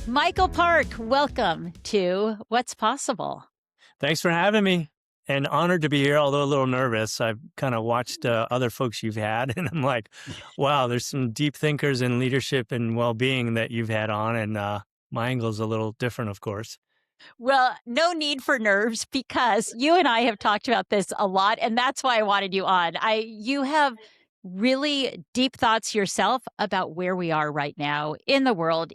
Michael Park, welcome to What's Possible. Thanks for having me, and honored to be here, although a little nervous. I've kind of watched other folks you've had, and I'm like, wow, there's some deep thinkers in leadership and well-being that you've had on, and my angle's a little different, of course. Well, no need for nerves because you and I have talked about this a lot, and that's why I wanted you on. You have really deep thoughts yourself about where we are right now in the world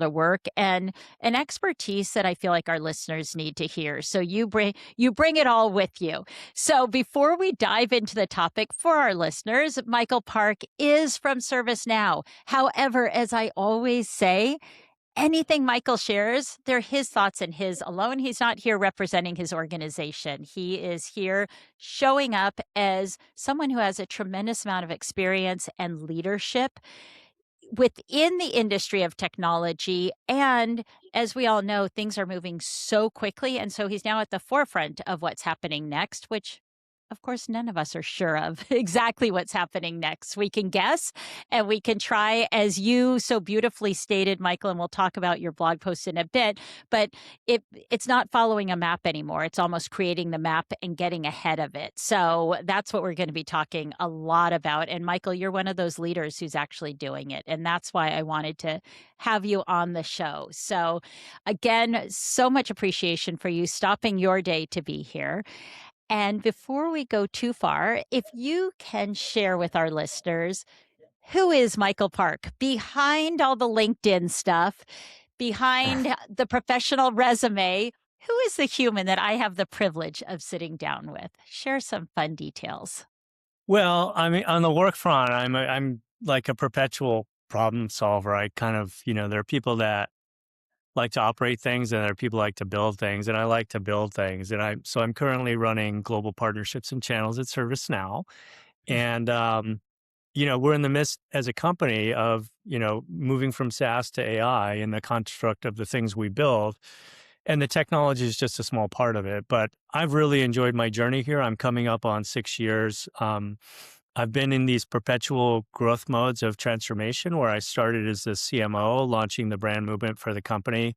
of work, and an expertise that I feel like our listeners need to hear. So you bring it all with you. So before we dive into the topic for our listeners, Michael Park is from ServiceNow. However, as I always say, anything Michael shares, they're his thoughts and his alone. He's not here representing his organization. He is here showing up as someone who has a tremendous amount of experience and leadership within the industry of technology. And as we all know, things are moving so quickly. And so he's now at the forefront of what's happening next, which of course, none of us are sure of exactly what's happening next. We can guess and we can try, as you so beautifully stated, Michael, and we'll talk about your blog post in a bit, but it's not following a map anymore. It's almost creating the map and getting ahead of it. So that's what we're going to be talking a lot about. And Michael, you're one of those leaders who's actually doing it. And that's why I wanted to have you on the show. So again, so much appreciation for you stopping your day to be here. And before we go too far, if you can share with our listeners, who is Michael Park behind all the LinkedIn stuff, behind the professional resume? Who is the human that I have the privilege of sitting down with? Share some fun details. Well, I mean, on the work front, I'm like a perpetual problem solver. I kind of, there are people that like to operate things and there are people like to build things, and I like to build things. And I'm currently running global partnerships and channels at ServiceNow. And, we're in the midst as a company of, moving from SaaS to AI in the construct of the things we build. And the technology is just a small part of it. But I've really enjoyed my journey here. I'm coming up on 6 years. I've been in these perpetual growth modes of transformation where I started as the CMO, launching the brand movement for the company,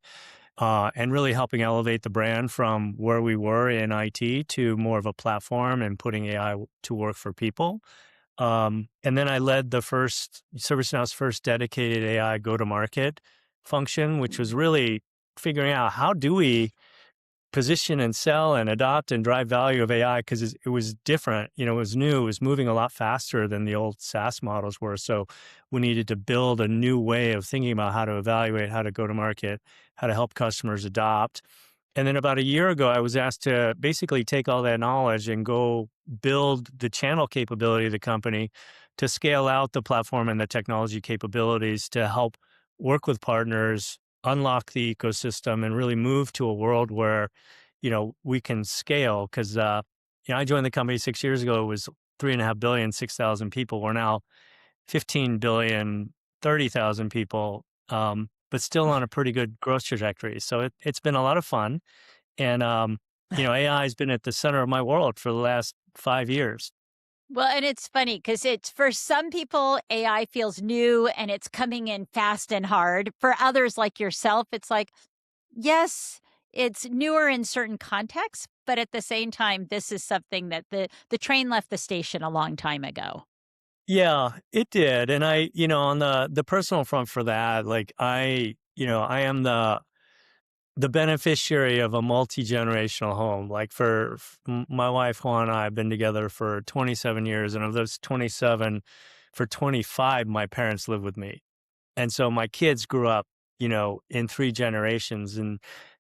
and really helping elevate the brand from where we were in IT to more of a platform and putting AI to work for people. And then I led ServiceNow's first dedicated AI go-to-market function, which was really figuring out how do we position and sell and adopt and drive value of AI, because it was different. It was new. It was moving a lot faster than the old SaaS models were. So we needed to build a new way of thinking about how to evaluate, how to go to market, how to help customers adopt. And then about a year ago, I was asked to basically take all that knowledge and go build the channel capability of the company to scale out the platform and the technology capabilities to help work with partners, unlock the ecosystem, and really move to a world where, we can scale. Because, I joined the company 6 years ago. It was 3.5 billion, 6,000 people. We're now 15 billion, 30,000 people, but still on a pretty good growth trajectory. So it's been a lot of fun. And, AI has been at the center of my world for the last 5 years. Well, and it's funny because it's for some people, AI feels new and it's coming in fast and hard. For others like yourself, it's like, yes, it's newer in certain contexts, but at the same time, this is something that the train left the station a long time ago. Yeah, it did. And on the personal front for that, like I am the beneficiary of a multi-generational home. Like my wife, Juan, and I have been together for 27 years. And of those 27, for 25, my parents live with me. And so my kids grew up, in 3 generations. And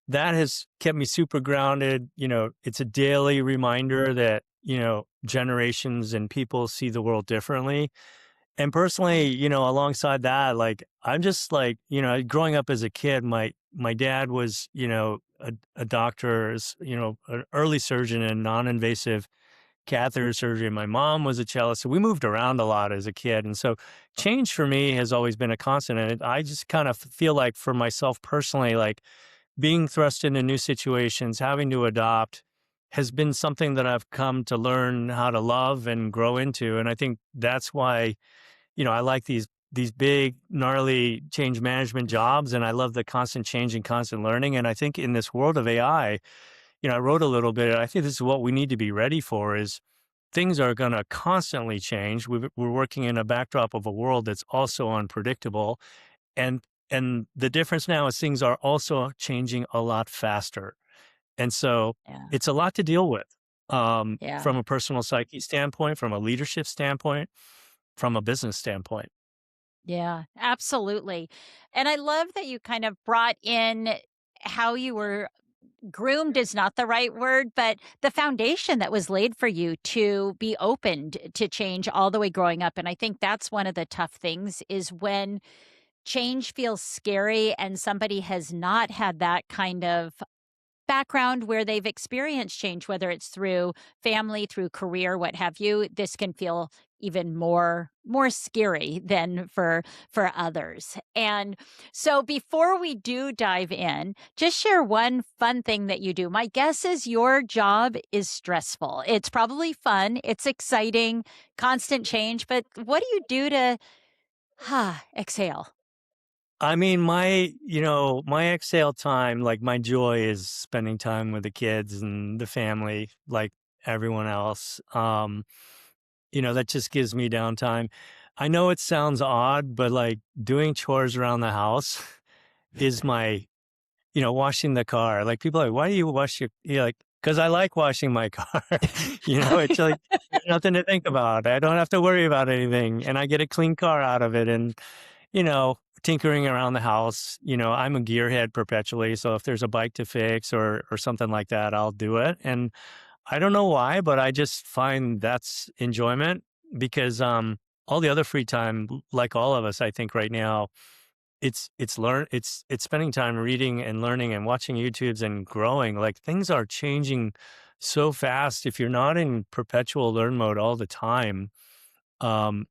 that has kept me super grounded. It's a daily reminder that, generations and people see the world differently. And personally, alongside that, like, I'm just like, growing up as a kid, my dad was, a doctor, an early surgeon in non-invasive catheter surgery. My mom was a cellist. So we moved around a lot as a kid. And so change for me has always been a constant. And I just kind of feel like for myself personally, like being thrust into new situations, having to adopt has been something that I've come to learn how to love and grow into. And I think that's why, I like these big, gnarly change management jobs, and I love the constant change and constant learning. And I think in this world of AI, I wrote a little bit. I think this is what we need to be ready for: is things are going to constantly change. We're working in a backdrop of a world that's also unpredictable, and the difference now is things are also changing a lot faster. And so Yeah. it's a lot to deal with, Yeah. from a personal psyche standpoint, from a leadership standpoint, from a business standpoint. Yeah, absolutely. And I love that you kind of brought in how you were groomed is not the right word, but the foundation that was laid for you to be opened to change all the way growing up. And I think that's one of the tough things is when change feels scary and somebody has not had that kind of background where they've experienced change, whether it's through family, through career, what have you, this can feel even more scary than for others. And so before we do dive in, just share one fun thing that you do. My guess is your job is stressful. It's probably fun, it's exciting, constant change, but what do you do to exhale? I mean, my exhale time, like my joy is spending time with the kids and the family, like everyone else. That just gives me downtime. I know it sounds odd, but like doing chores around the house is my, washing the car. Like people are like, why do you wash your, you're like, because I like washing my car. It's like there's nothing to think about. I don't have to worry about anything. And I get a clean car out of it. And tinkering around the house. I'm a gearhead perpetually. So if there's a bike to fix or something like that, I'll do it. And I don't know why, but I just find that's enjoyment because all the other free time, like all of us, I think right now, it's spending time reading and learning and watching YouTubes and growing. Like things are changing so fast. If you're not in perpetual learn mode all the time,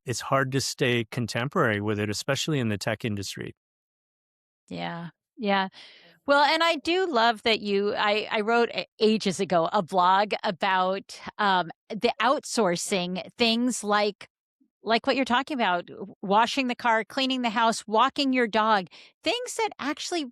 it's hard to stay contemporary with it, especially in the tech industry. Yeah. Yeah. Well, and I do love that I wrote ages ago a blog about the outsourcing things like what you're talking about, washing the car, cleaning the house, walking your dog, things that actually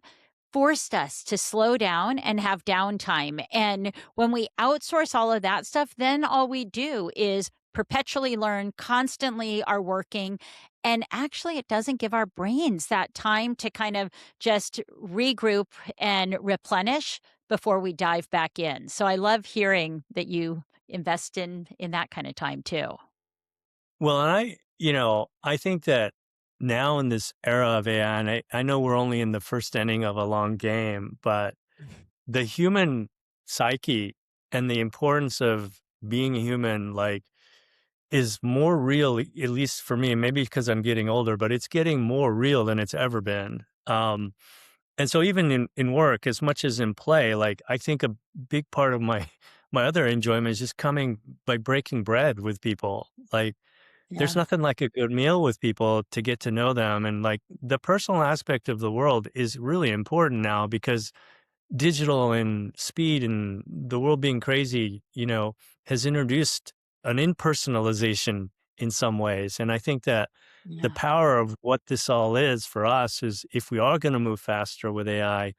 forced us to slow down and have downtime. And when we outsource all of that stuff, then all we do is perpetually learn, constantly are working. And actually, it doesn't give our brains that time to kind of just regroup and replenish before we dive back in. So I love hearing that you invest in that kind of time too. Well, and I think that now in this era of AI, and I know we're only in the first inning of a long game, but the human psyche and the importance of being a human, like, is more real, at least for me, and maybe because I'm getting older, but it's getting more real than it's ever been. And so even in work, as much as in play, like I think a big part of my my other enjoyment is just coming, like breaking bread with people. Like there's Yeah. nothing like a good meal with people to get to know them. And like the personal aspect of the world is really important now because digital and speed and the world being crazy, has introduced an impersonalization in some ways. And I think that the Yeah. power of what this all is for us is if we are going to move faster with AI,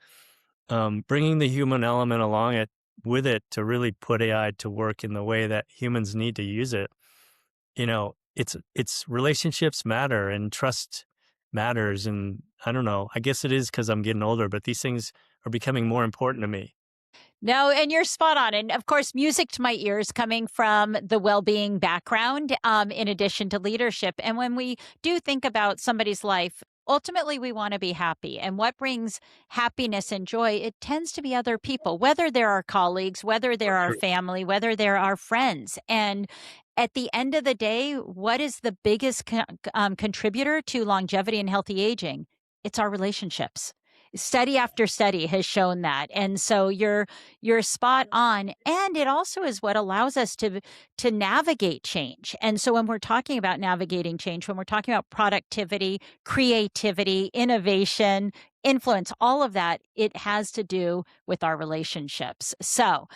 bringing the human element along it with it to really put AI to work in the way that humans need to use it. It's relationships matter and trust matters. And I don't know, I guess it is because I'm getting older, but these things are becoming more important to me. No, and you're spot on. And of course, music to my ears coming from the well being background, in addition to leadership. And when we do think about somebody's life, ultimately we want to be happy. And what brings happiness and joy, it tends to be other people, whether they're our colleagues, whether they're our True. family, whether they're our friends. And at the end of the day, what is the biggest contributor to longevity and healthy aging? It's our relationships. Study after study has shown that. And so you're spot on, and it also is what allows us to navigate change. And so when we're talking about navigating change, when we're talking about productivity, creativity, innovation, influence, all of that, it has to do with our relationships. So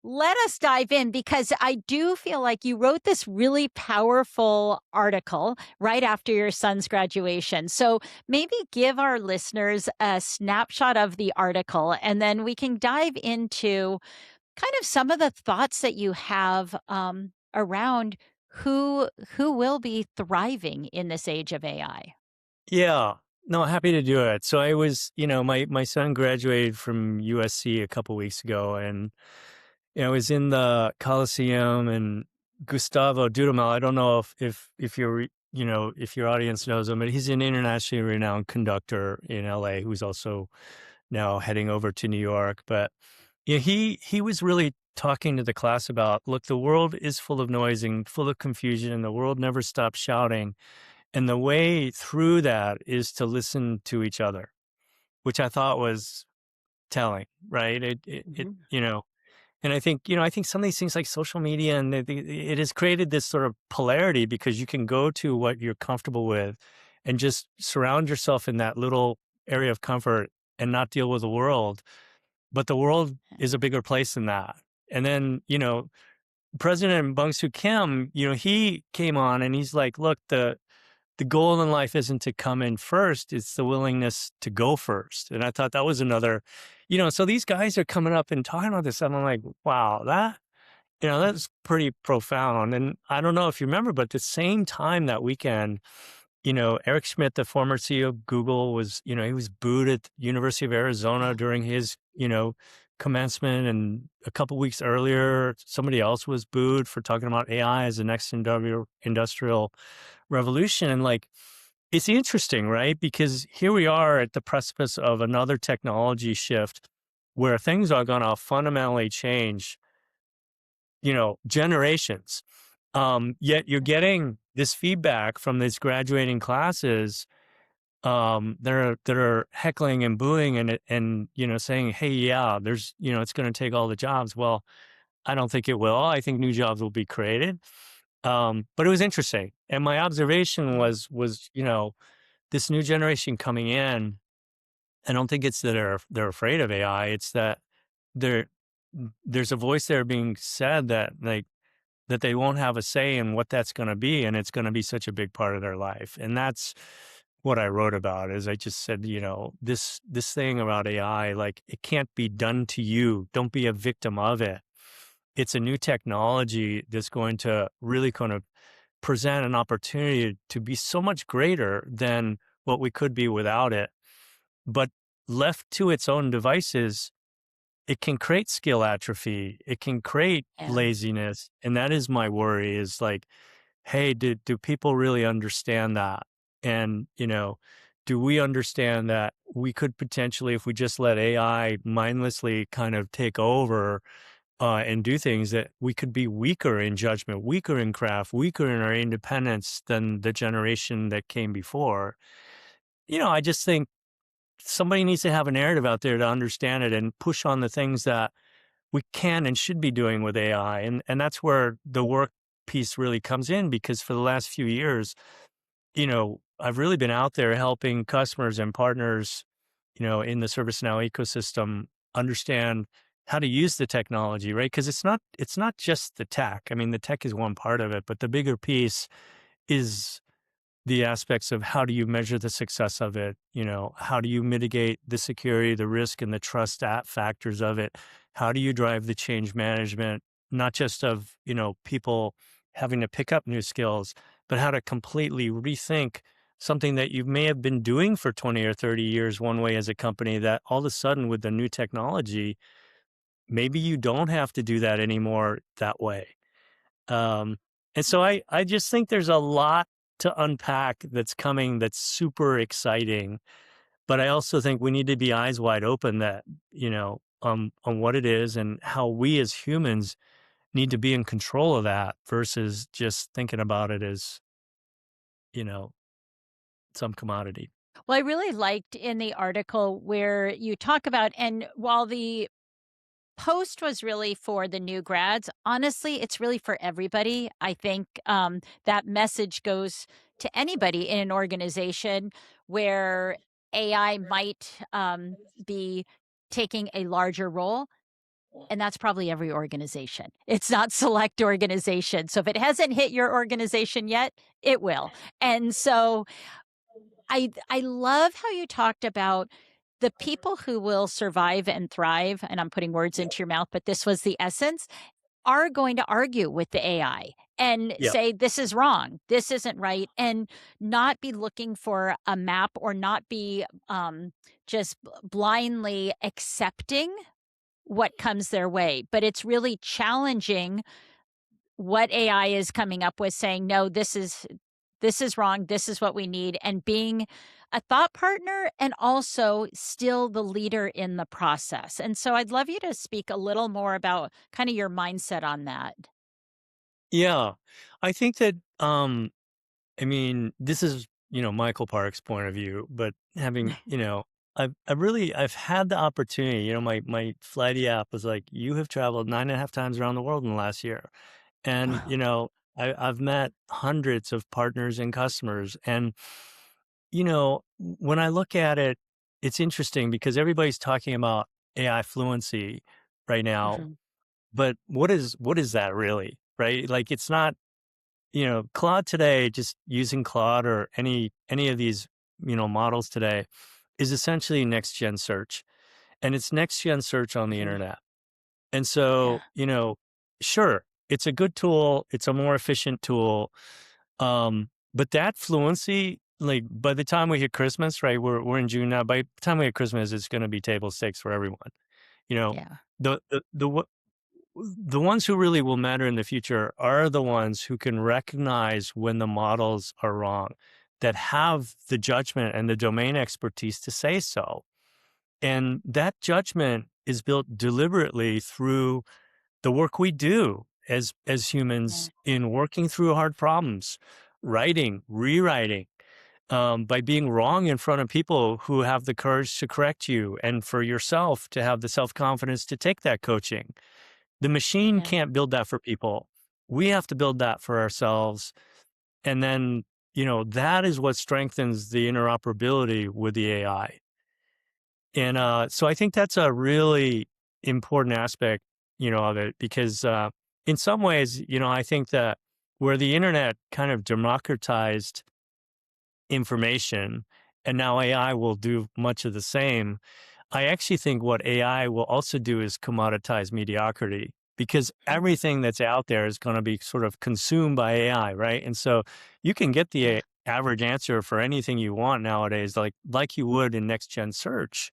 let us dive in because I do feel like you wrote this really powerful article right after your son's graduation. So maybe give our listeners a snapshot of the article and then we can dive into kind of some of the thoughts that you have around who will be thriving in this age of AI. Yeah. No, happy to do it. So I was, my son graduated from USC a couple weeks ago, and I was in the Coliseum, and Gustavo Dudamel. I don't know if you're, if your audience knows him, but he's an internationally renowned conductor in LA who's also now heading over to New York. But he was really talking to the class about, look, the world is full of noise and full of confusion, and the world never stops shouting. And the way through that is to listen to each other, which I thought was telling, right? Mhm. And I think some of these things like social media and it has created this sort of polarity because you can go to what you're comfortable with and just surround yourself in that little area of comfort and not deal with the world. But the world is a bigger place than that. And then, President Bong Soo Kim, he came on and he's like, look, the goal in life isn't to come in first, it's the willingness to go first. And I thought that was another, so these guys are coming up and talking about this. And I'm like, wow, that's pretty profound. And I don't know if you remember, but at the same time that weekend, Eric Schmidt, the former CEO of Google, was, he was booed at the University of Arizona Yeah. during his, commencement. And a couple weeks earlier, somebody else was booed for talking about AI as the next industrial revolution. And like, it's interesting, right? Because here we are at the precipice of another technology shift where things are going to fundamentally change, generations. Yet you're getting this feedback from these graduating classes that are heckling and booing and saying, hey, yeah, there's, it's going to take all the jobs. Well, I don't think it will. I think new jobs will be created. But it was interesting. And my observation Yeah. was, this new generation coming in, I don't think it's that they're afraid of AI. It's that there there's a voice there being said that that they won't have a say in what that's going to be, and it's going to be such a big part of their life. And that's what I wrote about. Is I just said, this thing about AI, like it can't be done to you. Don't be a victim of it. It's a new technology that's going to really kind of present an opportunity to be so much greater than what we could be without it. But left to its own devices, it can create skill atrophy. It can create Yeah. laziness. And that is my worry is like, hey, do people really understand that? And, do we understand that we could potentially, if we just let AI mindlessly kind of take over and do things, that we could be weaker in judgment, weaker in craft, weaker in our independence than the generation that came before? I just think somebody needs to have a narrative out there to understand it and push on the things that we can and should be doing with AI. And that's where the work piece really comes in, because for the last few years, I've really been out there helping customers and partners, in the ServiceNow ecosystem understand how to use the technology, right? Because it's not just the tech. I mean, the tech is one part of it, but the bigger piece is the aspects of how do you measure the success of it? How do you mitigate the security, the risk, and the trust factors of it? How do you drive the change management, not just of, people having to pick up new skills, but how to completely rethink something that you may have been doing for 20 or 30 years one way as a company, that all of a sudden with the new technology, maybe you don't have to do that anymore that way. Um, and so I just think there's a lot to unpack that's coming that's super exciting. But I also think we need to be eyes wide open that, on what it is and how we as humans need to be in control of that versus just thinking about it as, you know, some commodity. Well, I really liked in the article where you talk about, and while the post was really for the new grads, honestly, it's really for everybody. I think that message goes to anybody in an organization where AI might be taking a larger role. and that's probably every organization. It's not select organization. So if it hasn't hit your organization yet, it will. And so I love how you talked about the people who will survive and thrive, and I'm putting words into your mouth, but this was the essence, are going to argue with the AI and Yeah. say, this is wrong, this isn't right, and not be looking for a map or not be just blindly accepting what comes their way. But it's really challenging what AI is coming up with, saying, no, this is wrong, this is what we need, and being a thought partner and also still the leader in the process. And so I'd love you to speak a little more about kind of your mindset on that. Yeah. I think that, I mean, this is, Michael Park's point of view, but having, I've had the opportunity, my flighty app was like, you have traveled 9.5 times around the world in the last year. And, I've met hundreds of partners and customers. And, when I look at it, it's interesting because everybody's talking about AI fluency right now, Mhm. but what is that really? Right? Like it's not, Claude today, just using Claude or any of these, models today is essentially next gen search. And it's next gen search on the Mhm. internet. And Yeah. so, sure, it's a good tool, it's a more efficient tool. But that fluency, like by the time we hit Christmas, right? We're in June now. By the time we hit Christmas, it's gonna be table stakes for everyone. You know, Yeah. the ones who really will matter in the future are the ones who can recognize when the models are wrong, that have the judgment and the domain expertise to say so. And that judgment is built deliberately through the work we do as Yeah. humans in working through hard problems, writing, rewriting, by being wrong in front of people who have the courage to correct you, and for yourself to have the self confidence to take that coaching. The machine Yeah. can't build that for people. We have to build that for ourselves. And then, that is what strengthens the interoperability with the AI. And so I think that's a really important aspect, of it because in some ways, I think that where the internet kind of democratized information and now AI will do much of the same, I actually think what AI will also do is commoditize mediocrity because Mhm. everything that's out there is going to be sort of consumed by AI, right? And so you can get the Yeah. average answer for anything you want nowadays, like you would in next gen search.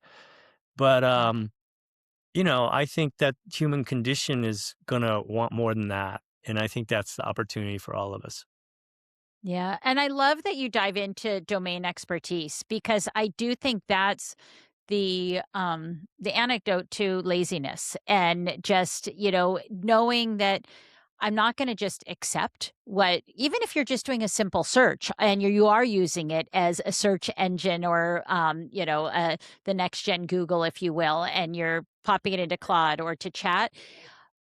But Yeah. I think that human condition is going to want more than that, and I think that's the opportunity for all of us. Yeah, and I love that you dive into domain expertise because I do think that's the anecdote to laziness and just, knowing that I'm not going to just accept what, even if you're just doing a simple search and you are using it as a search engine or, the next gen Google, if you will, and you're popping it into Claude or to chat,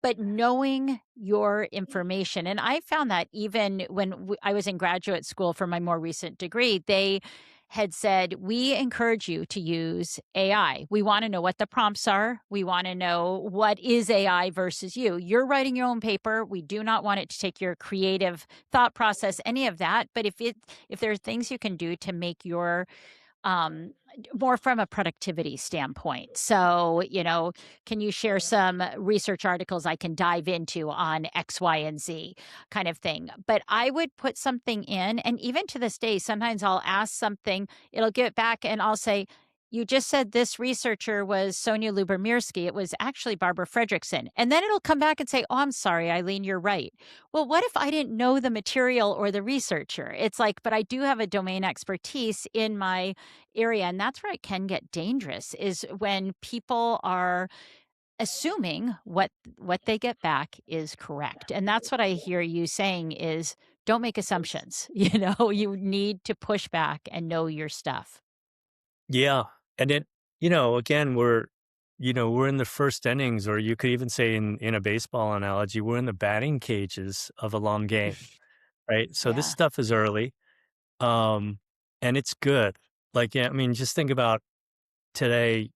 but knowing your information, and I found that even when I was in graduate school for my more recent degree, they had said, "We encourage you to use AI. We want to know what the prompts are. We want to know what is AI versus you. You're writing your own paper. We do not want it to take your creative thought process, any of that. But if there are things you can do to make your more from a productivity standpoint. So, can you share some research articles I can dive into on X, Y, and Z kind of thing? But I would put something in, and even to this day, sometimes I'll ask something, it'll get back, and I'll say, you just said this researcher was Sonia Lubomirsky. It was actually Barbara Fredrickson. And then it'll come back and say, oh, I'm sorry, Eileen, you're right. Well, what if I didn't know the material or the researcher? It's like, but I do have a domain expertise in my area, and that's where it can get dangerous is when people are assuming what they get back is correct. And that's what I hear you saying is don't make assumptions. You need to push back and know your stuff. Yeah, and then, again, we're in the first innings, or you could even say in a baseball analogy, we're in the batting cages of a long game, right? So this Yeah. stuff is early, um, and it's good. Like, yeah, I mean, just think about today,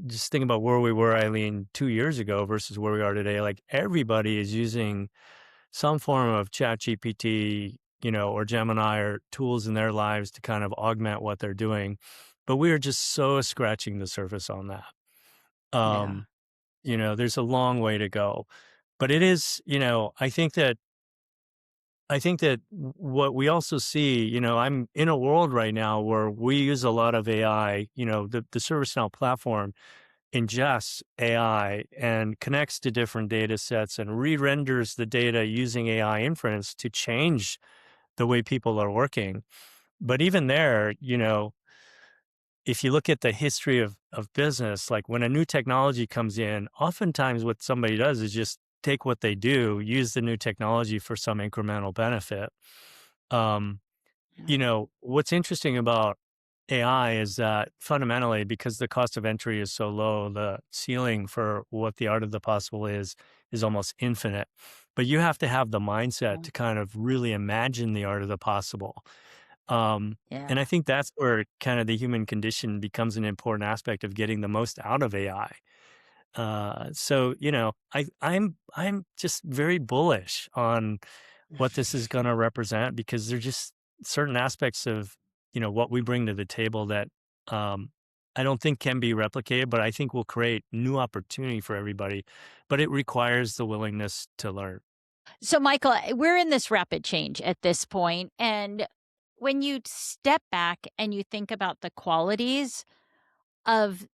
just think about where we were, Eileen, 2 years ago versus where we are today. Like everybody is using some form of chat GPT, or Gemini or tools in their lives to kind of augment what they're doing. But we are just so scratching the surface on that. Yeah. Um, there's a long way to go. But it is, I think that what we also see, I'm in a world right now where we use a lot of AI. The ServiceNow platform ingests AI and connects to different data sets and re-renders the data using AI inference to change the way people are working. But even there, if you look at the history of business, like when a new technology comes in, oftentimes what somebody does is just take what they do, use the new technology for some incremental benefit. Um, Yeah. What's interesting about AI is that fundamentally, because the cost of entry is so low, the ceiling for what the art of the possible is almost infinite. But you have to have the mindset to kind of really imagine the art of the possible. And I Yeah. think that's where kind of the human condition becomes an important aspect of getting the most out of AI. So I'm just very bullish on what this is going to represent because there's just certain aspects of what we bring to the table that um, I don't think can be replicated, but I think will create new opportunity for everybody. But it requires the willingness to learn. So, Michael, we're in this rapid change at this point, and when you step back and you think about the qualities of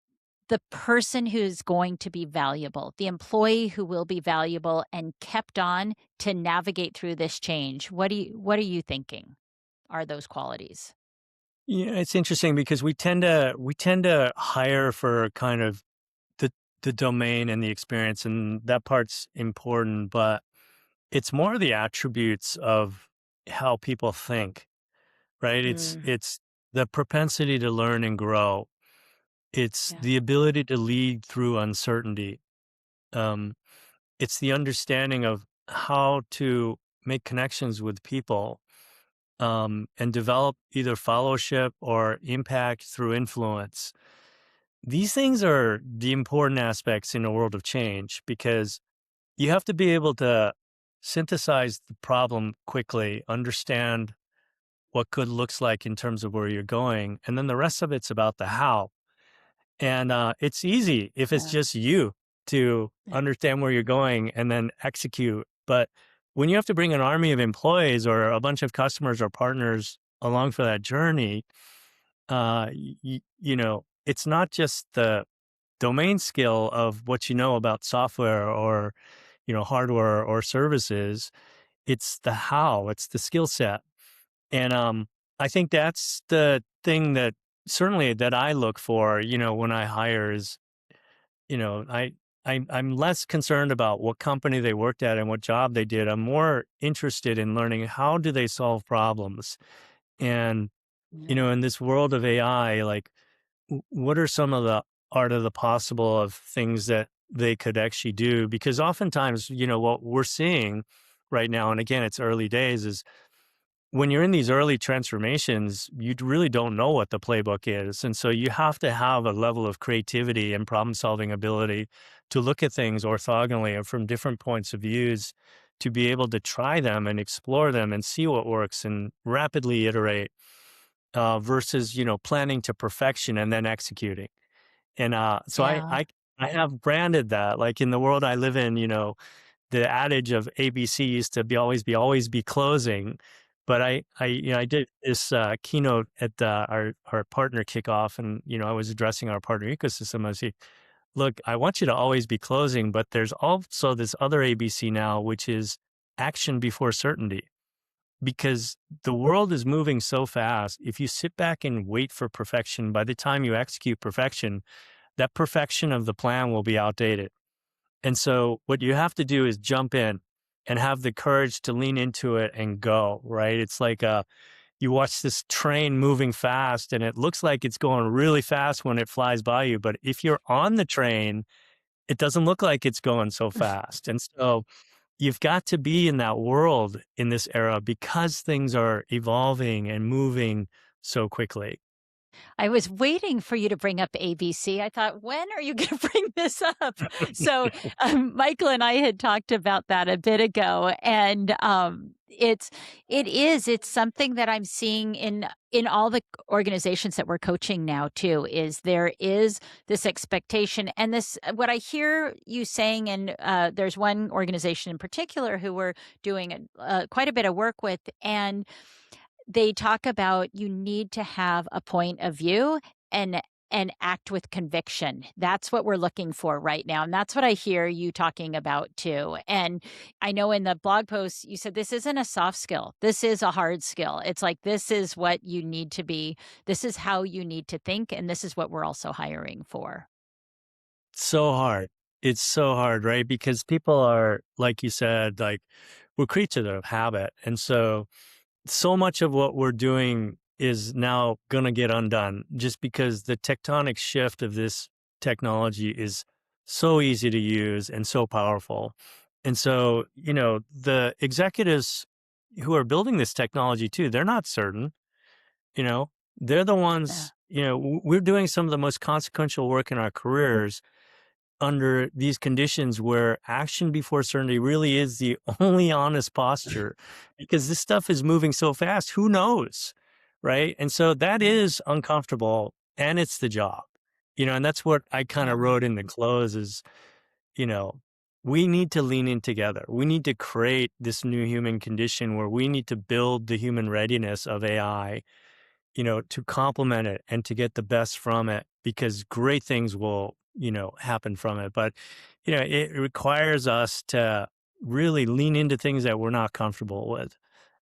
the person who's going to be valuable, the employee who will be valuable and kept on to navigate through this change, what are you thinking are those qualities? Yeah, it's interesting because we tend to hire for kind of the the domain and the experience, and that part's important, but it's more the attributes of how people think, right? It's Mm, it's the propensity to learn and grow. It's yeah, the ability to lead through uncertainty. Um, it's the understanding of how to make connections with people, and develop either fellowship or impact through influence. These things are the important aspects in a world of change because you have to be able to synthesize the problem quickly, understand what good looks like in terms of where you're going, and then the rest of it's about the how. And it's easy if it's yeah, just you to yeah, understand where you're going and then execute. But when you have to bring an army of employees or a bunch of customers or partners along for that journey, it's not just the domain skill of what you know about software or hardware or services. It's the how, it's the skill set. And I think that's the thing that certainly that I look for, when I hire is, you know, I I'm less concerned about what company they worked at and what job they did. I'm more interested in learning how do they solve problems. And, yeah, in this world of AI, like what are some of the art of the possible of things that they could actually do? Because oftentimes, what we're seeing right now, and again, it's early days, is when you're in these early transformations, you really don't know what the playbook is. And so you have to have a level of creativity and problem solving ability to look at things orthogonally and from different points of views to be able to try them and explore them and see what works and rapidly iterate, versus, planning to perfection and then executing. And so I, yeah. I, I have branded that like in the world I live in, the adage of ABC used to always be closing. But I did this keynote at our partner kickoff, and I was addressing our partner ecosystem. I was like, look, I want you to always be closing, but there's also this other ABC now, which is action before certainty, because the world is moving so fast. If you sit back and wait for perfection, by the time you execute perfection, that perfection of the plan will be outdated. And so what you have to do is jump in and have the courage to lean into it and go, right? It's like you watch this train moving fast and it looks like it's going really fast when it flies by you. But if you're on the train, it doesn't look like it's going so fast. And so you've got to be in that world in this era because things are evolving and moving so quickly. I was waiting for you to bring up ABC. I thought, when are you going to bring this up? So, Michael and I had talked about that a bit ago, and it's something that I'm seeing in all the organizations that we're coaching now too. Is there is this expectation and this what I hear you saying, and there's one organization in particular who we're doing quite a bit of work with, and they talk about you need to have a point of view and act with conviction. That's what we're looking for right now, and that's what I hear you talking about too. And I know in the blog post you said this isn't a soft skill. This is a hard skill. It's like this is what you need to be. This is how you need to think, and this is what we're also hiring for. So hard. It's so hard, right? Because people are, like you said, like we're creatures of habit. And so much of what we're doing is now going to get undone just because the tectonic shift of this technology is so easy to use and so powerful. And so, the executives who are building this technology too, they're not certain, you know, they're the Yeah. ones, we're doing some of the most consequential work in our careers under these conditions where action before certainty really is the only honest posture because this stuff is moving so fast. Who knows? Right. And so that Yeah. is uncomfortable and it's the job, and that's what I kind of Yeah. wrote in the close is, you know, we need to lean in together. We need to create this new human condition where we need to build the human readiness of AI, to complement it and to get the best from it because great things will, happen from it. But, it requires us to really lean into things that we're not comfortable with.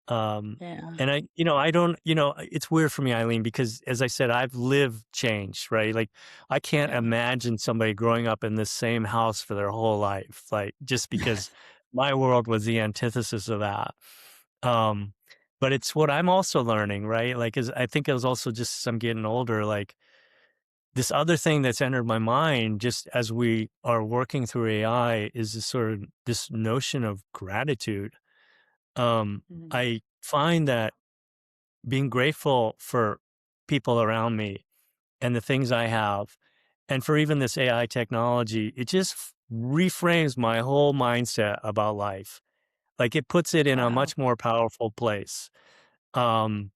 Yeah. And I don't, it's weird for me, Eileen, because as I said, I've lived change, right? Like I can't Yeah. imagine somebody growing up in the same house for their whole life, like just because my world was the antithesis of that. Um, but it's what I'm also learning, right? Like, I think it was also just as I'm getting older, like this other thing that's entered my mind just as we are working through AI is this sort of this notion of gratitude. Mhm. I find that being grateful for people around me and the things I have, and for even this AI technology, it just reframes my whole mindset about life. Like it puts it in a Wow. much more powerful place. Um,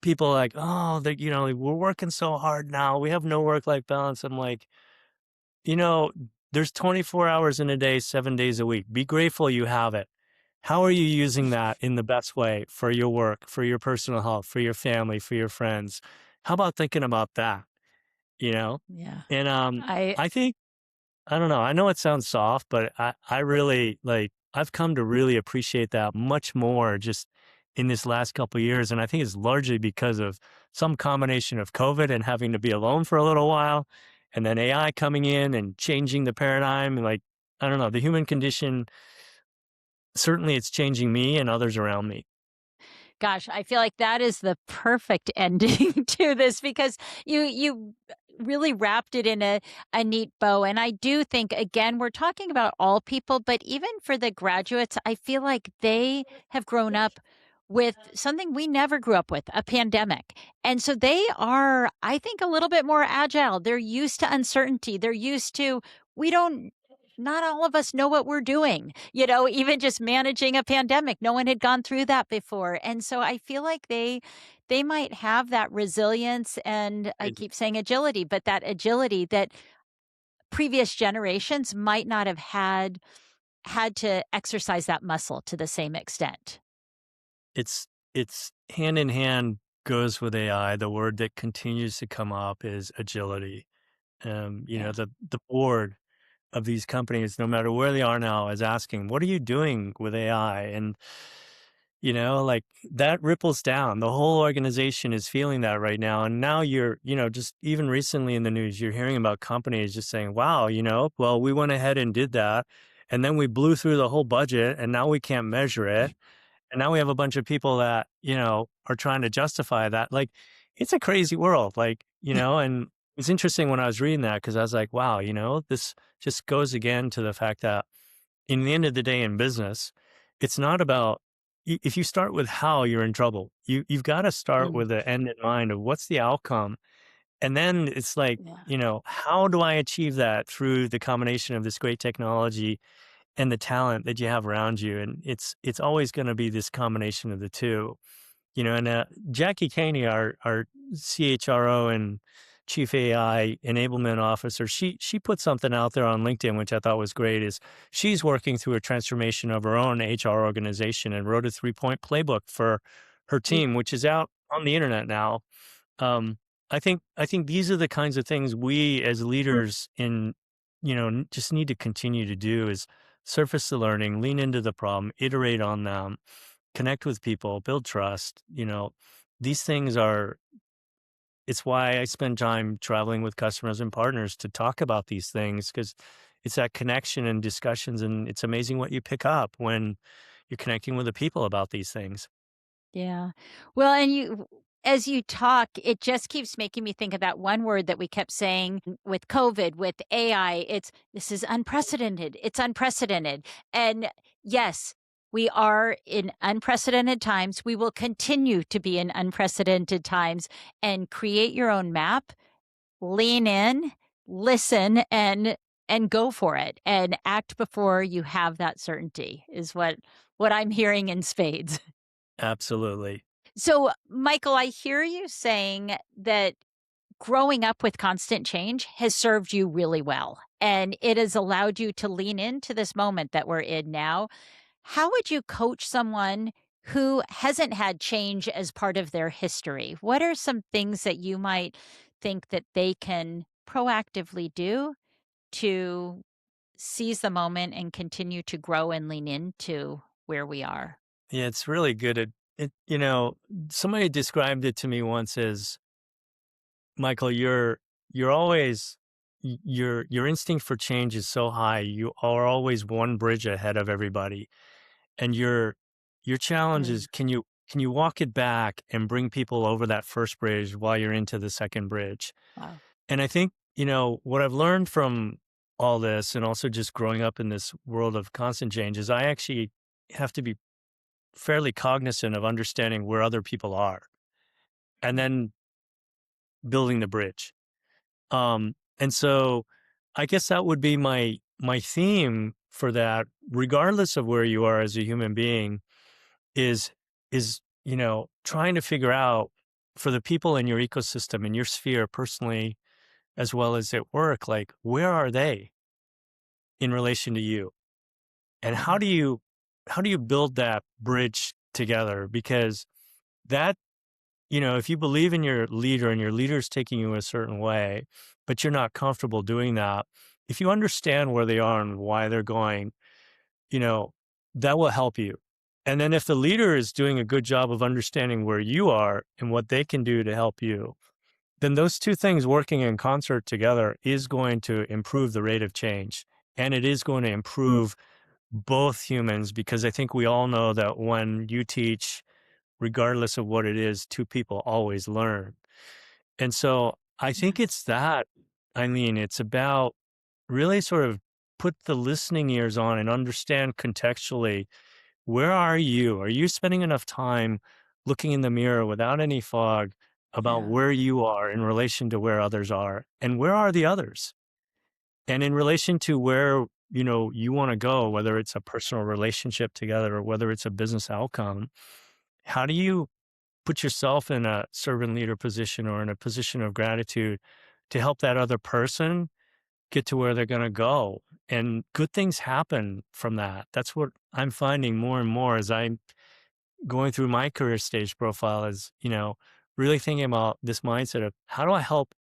people are like, oh, we're working so hard now. We have no work life balance. I'm like, you know, there's 24 hours in a day, 7 days a week. Be grateful you have it. How are you using that in the best way for your work, for your personal health, for your family, for your friends? How about thinking about that? You know? Yeah. And I I think I don't know. I know it sounds soft, but I really like I've come to really appreciate that much more just in this last couple of years. And I think it's largely because of some combination of COVID and having to be alone for a little while, and then AI coming in and changing the paradigm. Like, I don't know, the human condition, certainly it's changing me and others around me. Gosh, I feel like that is the perfect ending to this because you really wrapped it in a neat bow. And I do think again, we're talking about all people, but even for the graduates, I feel like they have grown up with something we never grew up with, a pandemic. And so they are, I think, a little bit more agile. They're used to uncertainty. They're used to, we don't not all of us know what we're doing, even just managing a pandemic. No one had gone through that before. And so I feel like they might have that resilience and I Crazy. keep saying agility, but that agility that previous generations might not have had to exercise that muscle to the same extent. It's hand in hand goes with AI. The word that continues to come up is agility. Yeah. The board of these companies, no matter where they are now, is asking, "What are you doing with AI?" And like that ripples down. The whole organization is feeling that right now. And now you're, just even recently in the news, you're hearing about companies just saying, "Wow, well, we went ahead and did that, and then we blew through the whole budget, and now we can't measure it." And now we have a bunch of people that, are trying to justify that. Like, it's a crazy world. Like, and it's interesting when I was reading that because I was like, wow, this just goes again to the fact that in the end of the day in business, it's not about if you start with how, you're in trouble. You've got to start Mm, with the end in mind of what's the outcome. And then it's like, yeah. how do I achieve that through the combination of this great technology and the talent that you have around you? And it's always going to be this combination of the two. And Jackie Caney, our CHRO and Chief AI Enablement Officer, she put something out there on LinkedIn, which I thought was great. Is she's working through a transformation of her own HR organization and wrote a 3-point playbook for her Mm, team, which is out on the internet now. I think these are the kinds of things we as leaders just need to continue to do is surface the learning, lean into the problem, iterate on them, connect with people, build trust. These things are, it's why I spend time traveling with customers and partners to talk about these things because it's that connection and discussions. And it's amazing what you pick up when you're connecting with the people about these things. yeah. Well, and as you talk, it just keeps making me think of that one word that we kept saying with COVID, with AI. This is unprecedented. It's unprecedented. And yes, we are in unprecedented times. We will continue to be in unprecedented times and create your own map, lean in, listen, and go for it and act before you have that certainty is what I'm hearing in spades. Absolutely. So, Michael, I hear you saying that growing up with constant change has served you really well, and it has allowed you to lean into this moment that we're in now. How would you coach someone who hasn't had change as part of their history? What are some things that you might think that they can proactively do to seize the moment and continue to grow and lean into where we are? Yeah, it's really good at it. Somebody described it to me once as, Michael, you're always your instinct for change is so high. You are always one bridge ahead of everybody. And your challenge Mm, is, can you walk it back and bring people over that first bridge while you're into the second bridge? wow. And I think, what I've learned from all this and also just growing up in this world of constant change is I actually have to be fairly cognizant of understanding where other people are and Mm, then building the bridge. And so I guess that would be my theme for that, regardless of where you are as a human being, is trying to figure out for the people in your ecosystem, in your sphere personally, as well as at work, like where are they in relation to you? And how mm, do you build that bridge together? Because that if you believe in your leader and your leader's taking you a certain way, but you're not comfortable doing that, if you understand where they are and why they're going, you know, that will help you. And then if the leader is doing a good job of understanding where you are and what they can do to help you, then those two things working in concert together is going to improve the rate of change. And it is going to improve both humans because I think we all know that when you teach, regardless of what it is, two people always learn. And so I think yes. it's that. I mean, it's about really sort of put the listening ears on and understand contextually, where are you? Are you spending enough time looking in the mirror without any fog about Yeah. where you are in relation to where others are? And where are the others? And in relation to where, you want to go, whether it's a personal relationship together or whether it's a business outcome, how do you put yourself in a servant leader position or in a position of gratitude to help that other person get to where they're going to go? And good things happen from that. That's what I'm finding more and more as I'm going through my career stage profile is, really thinking about this mindset of how do I help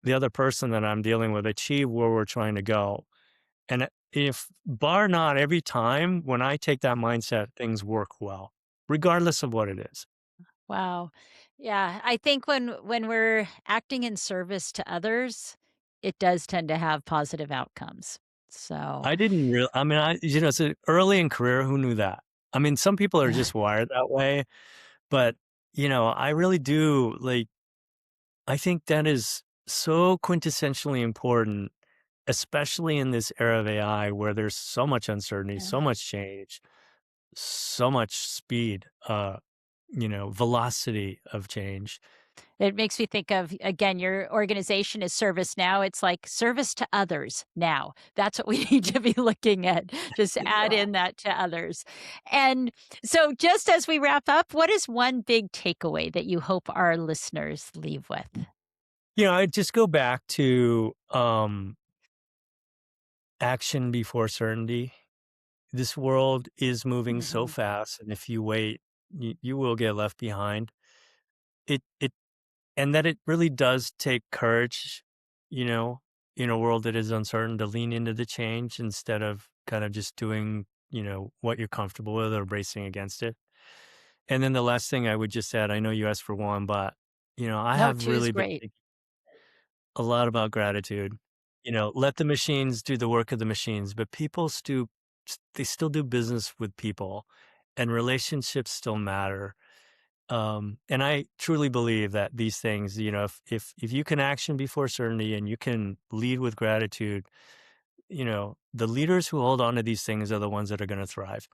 the other person that I'm dealing with achieve where we're trying to go? And if bar not every time when I take that mindset, things work well, regardless of what it is. Wow. Yeah, I think when we're acting in service to others, it does tend to have positive outcomes. So, I didn't really, I mean, so early in career, who knew that? I mean, some people are yeah, just wired that way, but, I really do like, I think that is so quintessentially important, especially in this era of AI where there's so much uncertainty, yeah. so much change. so much speed, velocity of change. It makes me think of, again, your organization is ServiceNow. It's like service to others now. That's what we need to be looking at. Just add Yeah. in that to others. And so, just as we wrap up, what is one big takeaway that you hope our listeners leave with? I just go back to action before certainty. This world is moving so Mhm. fast, and if you wait, you will get left behind. It and that it really does take courage, you know, in a world that is uncertain, to lean into the change instead of kind of just doing, what you're comfortable with or bracing against it. And then the last thing I would just add, I know you asked for one, but I No, have 2 is really been great. thinking a lot about gratitude. Let the machines do the work of the machines, but they still do business with people, and relationships still matter. And I truly believe that these things, if you can action before certainty and you can lead with gratitude, the leaders who hold on to these things are the ones that are going to thrive.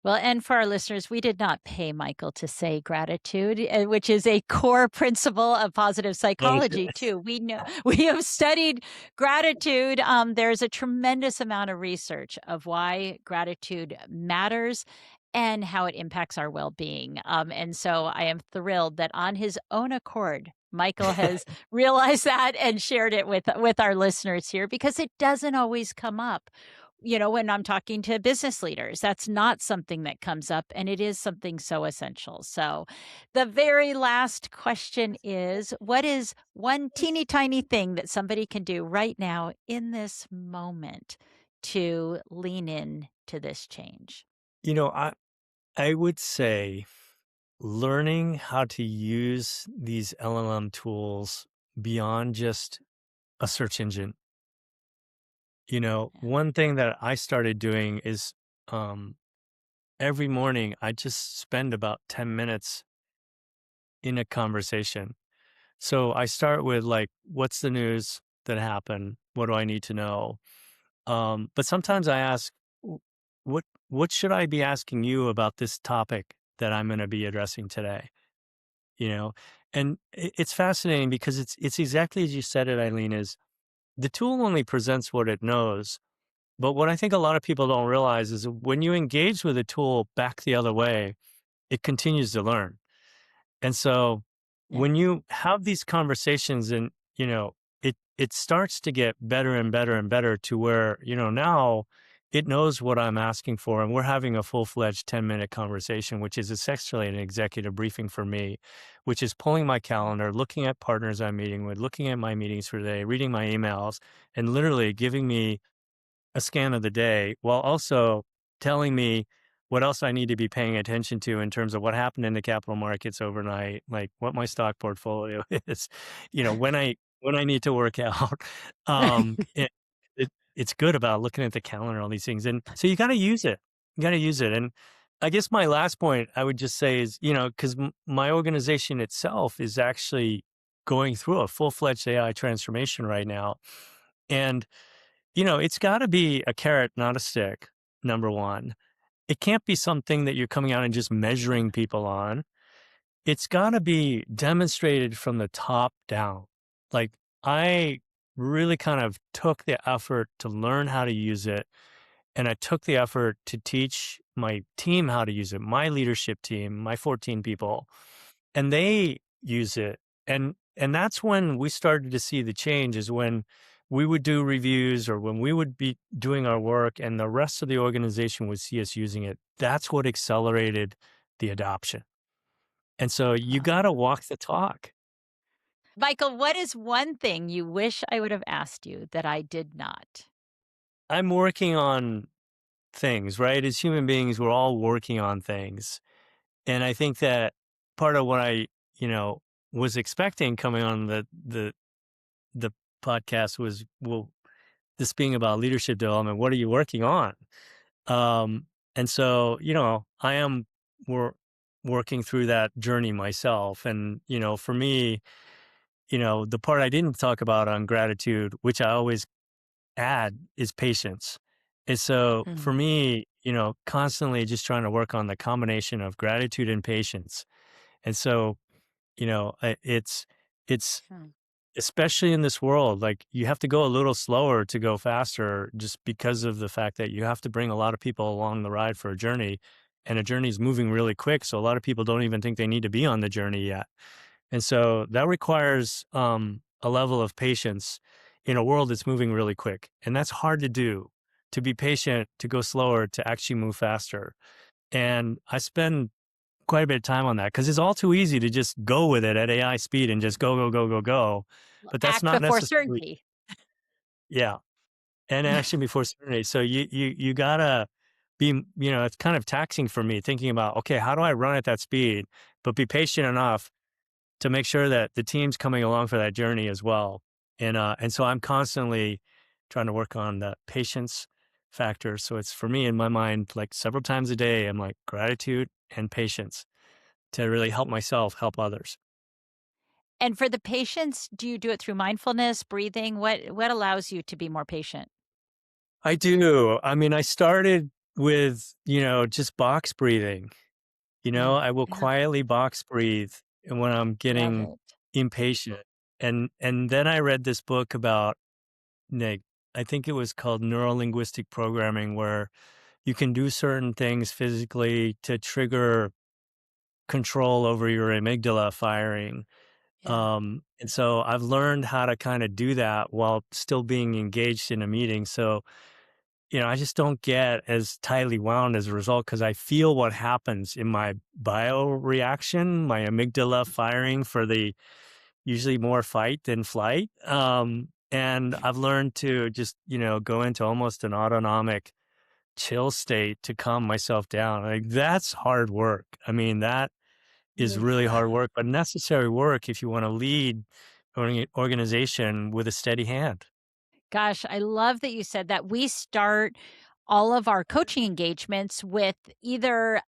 Well, and for our listeners, we did not pay Michael to say gratitude, which is a core principle of positive psychology, too. We know we have studied gratitude. There's a tremendous amount of research of why gratitude matters and how it impacts our well being. And so I am thrilled that on his own accord, Michael has realized that and shared it with our listeners here because it doesn't always come up. When I'm talking to business leaders, that's not something that comes up, and it is something so essential. So, the very last question is, what is one teeny tiny thing that somebody can do right now in this moment to lean in to this change? you know, I I would say learning how to use these LLM tools beyond just a search engine. Yeah. One thing that I started doing is um, every morning I just spend about 10 minutes in a conversation. So I start with like, what's the news that happened? What do I need to know? But sometimes I ask, "W- what should I be asking you about this topic that I'm going to be addressing today?" You know, and it's fascinating because it's exactly as you said it, Eileen. Is the tool only presents what it knows, but what I think a lot of people don't realize is that when you engage with a tool back the other way, it continues to learn. And so Yeah. when you have these conversations and, it starts to get better and better and better to where, now it knows what I'm asking for. And we're having a full-fledged 10-minute conversation, which is essentially an executive briefing for me, which is pulling my calendar, looking at partners I'm meeting with, looking at my meetings for the day, reading my emails, and literally giving me a scan of the day while also telling me what else I need to be paying attention to in terms of what happened in the capital markets overnight, like what my stock portfolio is, when I need to work out. It's good about looking at the calendar, all these things. And so you got to use it. You got to use it. And I guess my last point I would just say is, because my organization itself is actually going through a full-fledged AI transformation right now. And it's gotta be a carrot, not a stick, number 1. It can't be something that you're coming out and just measuring people on. It's gotta be demonstrated from the top down. Like, I really kind of took the effort to learn how to use it, and I took the effort to teach my team how to use it, my leadership team, my 14 people, and they use it. And that's when we started to see the change, is when we would do reviews or when we would be doing our work and the rest of the organization would see us using it. That's what accelerated the adoption. And so you Wow. got to walk the talk. Michael, what is one thing you wish I would have asked you that I did not? I'm working on things, right? As human beings, we're all working on things. And I think that part of what I, you know, was expecting coming on the podcast was, well, this being about leadership development, what are you working on? And so, I am wor- working through that journey myself. And, for me, the part I didn't talk about on gratitude, which I always add, is patience. And so for Mhm. me, constantly just trying to work on the combination of gratitude and patience. And so, it's Hmm. especially in this world, like you have to go a little slower to go faster just because of the fact that you have to bring a lot of people along the ride for a journey. And a journey is moving really quick. So a lot of people don't even think they need to be on the journey yet. And so that requires a level of patience in a world that's moving really quick. And that's hard to do, to be patient, to go slower, to actually move faster. And I spend quite a bit of time on that because it's all too easy to just go with it at AI speed and just go, go, go, go, go. But that's Act not before necessarily, certainty. yeah. And action before certainty. So you gotta be, it's kind of taxing for me thinking about, okay, how do I run at that speed, but be patient enough to make sure that the team's coming along for that journey as well. And so I'm constantly trying to work on the patience factor. So it's for me in my mind, like several times a day, I'm like gratitude and patience to really help myself, help others. And for the patience, do you do it through mindfulness, breathing? What allows you to be more patient? I do. I mean, I started with, just box breathing. Mm, I will yeah, quietly box breathe when I'm love getting it. impatient. And then I read this book about like I think it was called neurolinguistic programming where you can do certain things physically to trigger control over your amygdala firing. Yeah. And so I've learned how to kind of do that while still being engaged in a meeting. So, I just don't get as tightly wound as a result because I feel what happens in my bioreaction, my amygdala firing for the usually more fight than flight. And I've learned to just, go into almost an autonomic chill state to calm myself down. Like that's hard work. I mean, that is Oof. really hard work, but necessary work if you want to lead an organization with a steady hand. Gosh, I love that you said that. We start all of our coaching engagements with either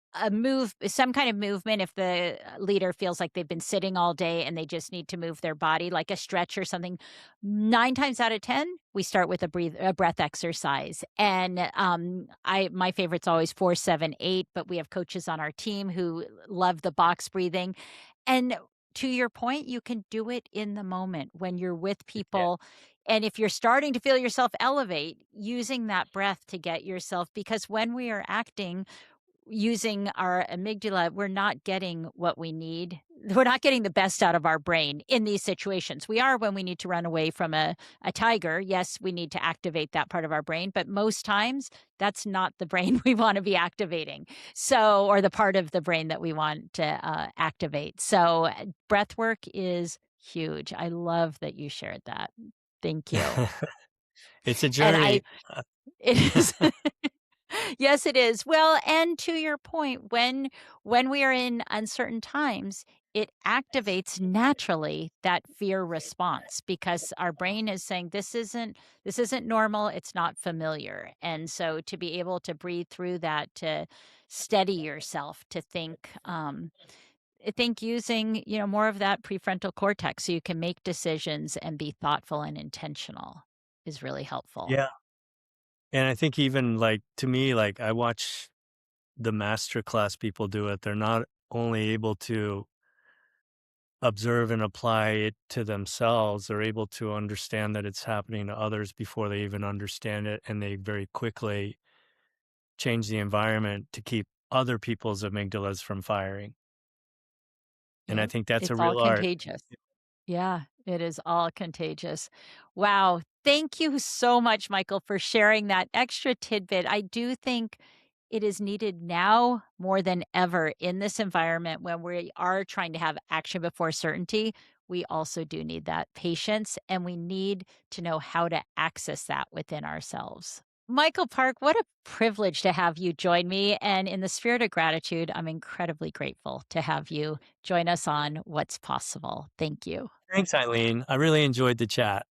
some kind of movement if the leader feels like they've been sitting all day and they just need to move their body, like a stretch or something. 9 times out of 10, we start with a breath exercise. And my favorite's always 4-7-8, but we have coaches on our team who love the box breathing. And to your point, you can do it in the moment when you're with Yeah. people. And if you're starting to feel yourself elevate, using that breath to get yourself, because when we are acting using our amygdala, we're not getting what we need. We're not getting the best out of our brain in these situations. We are when we need to run away from a tiger. Yes, we need to activate that part of our brain, but most times that's not the brain we want to be activating. So, or the part of the brain that we want to activate. So, breath work is huge. I love that you shared that. Thank you. It's a And I, journey. it is. Yes, it is. Well, and to your point, when we are in uncertain times, it activates naturally that fear response because our brain is saying this isn't normal, it's not familiar. And so to be able to breathe through that, to steady yourself, to think I think using, more of that prefrontal cortex so you can make decisions and be thoughtful and intentional is really helpful. Yeah. And I think even like to me, like I watch the master class people do it. They're not only able to observe and apply it to themselves, they're able to understand that it's happening to others before they even understand it. And they very quickly change the environment to keep other people's amygdalas from firing. And I Yep. think that's a It's all real art. contagious. Yeah, it is all contagious. Wow. Thank you so much, Michael, for sharing that extra tidbit. I do think it is needed now more than ever in this environment when we are trying to have action before certainty. We also do need that patience and we need to know how to access that within ourselves. Michael Park, what a privilege to have you join me. And in the spirit of gratitude, I'm incredibly grateful to have you join us on What's Possible. Thank you. Thanks, Eileen. I really enjoyed the chat.